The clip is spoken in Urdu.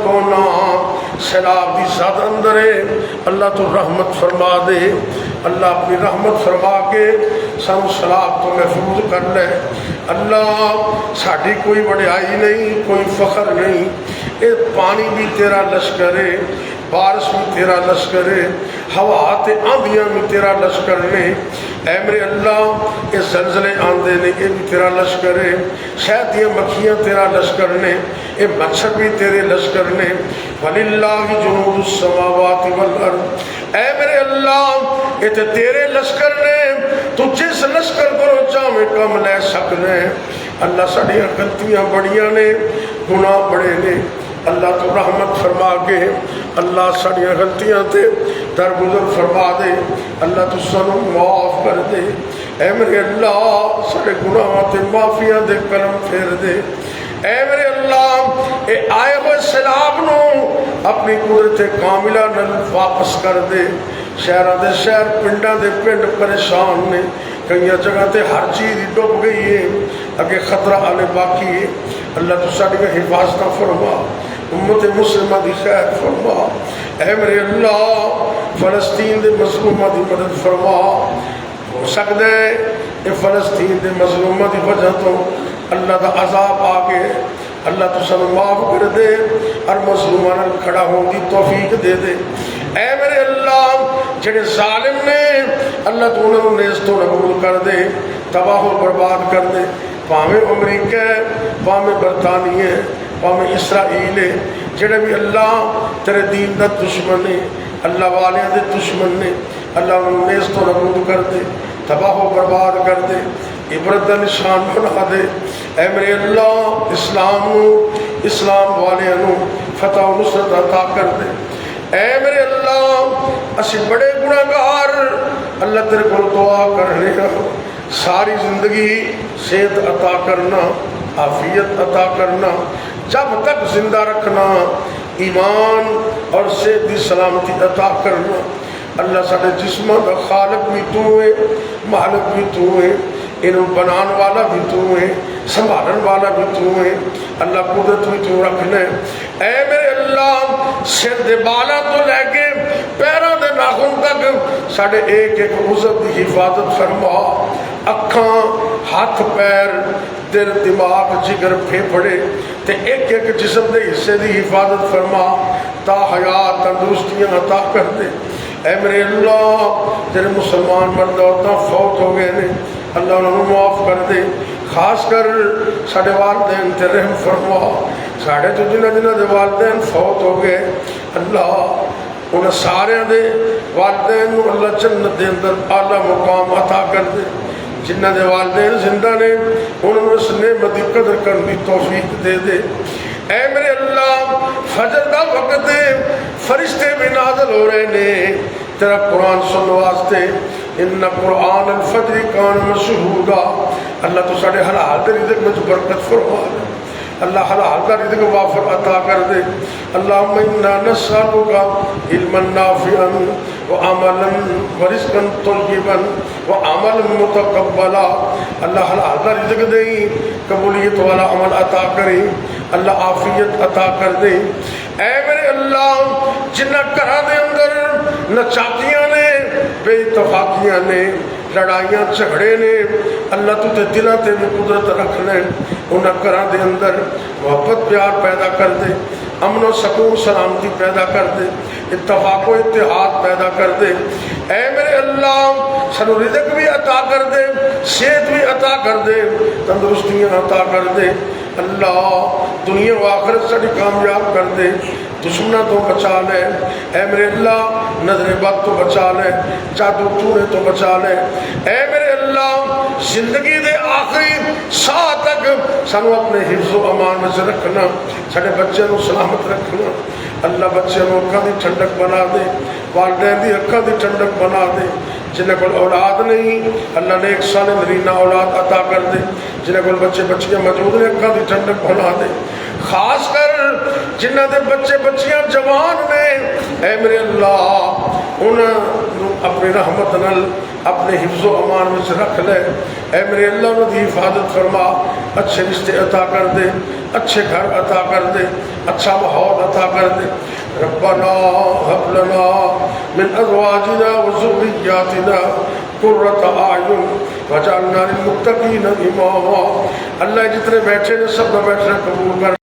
کونا سیلاب دی ساتھ اندر ہے اللہ تو رحمت فرما دے اللہ اپنی رحمت فرما کے سانو سیلاب تو محفوظ کر لے اللہ ساڑھی کوئی بڑائی نہیں کوئی فخر نہیں اے پانی بھی تیرا لشکر ہے بارش بھی تیرا لشکر ہے ہوا تے آندیاں بھی تیرا لشکر نے اے میرے اللہ یہ زلزلے آندے نے یہ بھی تیرا لشکر ہے شہد دیا مکھیاں تیرا لشکر نے یہ مچھر بھی تیرے لشکر نے وَلِلَّهِ جُنُودُ السَّمَاوَاتِ وَالْأَرْضِ اے میرے اللہ یہ تے تیرے لشکر نے تو جس لشکر کو چاہے کم لے سکنے اللہ ساڑی غلطیاں بڑیاں نے گناہ بڑے نے اللہ تو رحمت فرما کے اللہ ساڑی غلطیاں تے درگزر فرما دے اللہ تو سنو معاف کر دے اے میرے اللہ ساڑے گناہ تے معافیاں دے قلم پھیر دے اے میرے اللہ اے آئے ہوئے سیلاب نو اپنی قدرت کاملہ نل واپس کر دے شہرہ دے شہر پنڈا دے پنڈ پریشان نے کئی جگہ تے ہر چیز ڈوب گئی ہے اگے خطرہ آنے باقی ہے اللہ تو ساڑی حفاظتہ فرما امت مسلمہ دی خیر فرما اے میرے اللہ فلسطین دے مظلومہ دی مدد فرما ہو سکتا ہے کہ فلسطین دے مظلومہ دی وجہ تو اللہ دا عذاب آگے اللہ تو سن معاف کر دے اور مظلومان کھڑا ہوں دی توفیق دے دے اے میرے اللہ جڑے ظالم نے اللہ تو انہوں نے اس تو نبول کر دے تباہ و برباد کر دے پامے امریکہ پامے برطانیہ پامے اسرائیل جڑے بھی اللہ تیرے دین دا دشمن نے اللہ والے دے دشمن نے اللہ انہوں نے اس تو نبول کر دے تباہ و برباد کر دے عبرت دا نشان بنا دے اے میرے اللہ اسلام والے انہوں فتح و نصرت عطا کر دے اے میرے اللہ اسی بڑے گناہگار اللہ تیرے کو دعا کرنے ساری زندگی صحت عطا کرنا عافیت عطا کرنا جب تک زندہ رکھنا ایمان اور صحت کی سلامتی عطا کرنا اللہ ساڑے جسمہ کا خالق بھی تو ہے مالک بھی تو ہے انہوں بنان والا بھی تو ہے سنبھالن والا بھی تو ہے اللہ قدرت بھی تو رکھنے اے میرے اللہ سر دے بالا تو لے کے پیروں دے ناخن تک ساڑھے ایک ایک عزت دی حفاظت فرما اکھاں ہاتھ پیر دل دماغ جگر پھیپڑے تے ایک ایک جسم دے حصے دی حفاظت فرما تا حیات تندرستیاں عطا کر دے اے میرے اللہ تیرے مسلمان مرد عورتاں فوت ہو گئے نے اللہ انہوں معاف کر دے خاص کر ساڑھے والدین تے رحم فرما ساڑھے تو جنہ دے والدین فوت ہو گئے اللہ انہیں سارے دے والدین اللہ جنت دے اندر اعلیٰ مقام عطا کر دے جنہ دے والدین زندہ نے انہوں اس نعمت قدر کرنی توفیق دے دے اے میرے اللہ فجر دا وقت دے فرشتے بھی نازل ہو رہے نے تیرا قرآن سنو واسطے ان قرآن الفجر کان مشہودا اللہ تو ساڑھے حلال دے رزق میں جو برکت فرما دے اللہ حلال کا رزق وافر عطا کر دے اللہم انا نسألک علما نافعا وعملا ورزقا طیبا وعملا متقبلا اللہ حلال کا رزق دیں قبولیت والا عمل عطا کریں اللہ عافیت عطا کر دے اے میرے اللہ جنہ گھراں دے اندر نہ چاکیاں نے بے اتفاقیاں نے لڑائیاں جھگڑے نے اللہ تو تے دلوں تے بھی قدرت رکھ لیں انہاں گھراں دے اندر محبت پیار پیدا کر دے امن و سکون سلامتی پیدا کر دے اتفاق و اتحاد پیدا کر دے اے میرے اللہ سنو رزق بھی عطا کر دے صحت بھی عطا کر دے تندرستیاں عطا کر دے اللہ دنیا و آخرت سے کامیاب کر دے دشمنہ تو بچا لے اے میرے اللہ نظر بد تو بچا لے جادو ٹونے تو بچا لے اے میرے اللہ زندگی دے آخری ساہ تک سانو اپنے حفظ و امان میں سے رکھنا ساڑے بچے نو سلامت رکھنا اللہ بچے نو اکھاں دی ٹھنڈک بنا دے والدین دی اکھاں دی ٹھنڈک بنا دے جنہیں کو اولاد نہیں اللہ نے ایک سال نرینہ اولاد عطا کر دے، جنہیں کو بچے بچیاں موجود نے اکھاں دی ٹھنڈک بنا دے، خاص کر جنہ دے بچے بچیاں جوان نے اے میرے اللہ انہوں اپنی رحمت نل اپنے حفظ و امان میں رکھ لے، اے میرے اللہ انہوں دی حفاظت فرما، اچھے رشتے عطا کر دے، اچھے گھر عطا کر دے، اچھا ماحول عطا کر دے۔ ربنا هب لنا من ازواجنا وذرياتنا قرۃ اعین واجعلنا للمتقین اماما۔ اللہ جتنے بیٹھے نے سب کا بیٹھنا قبول کر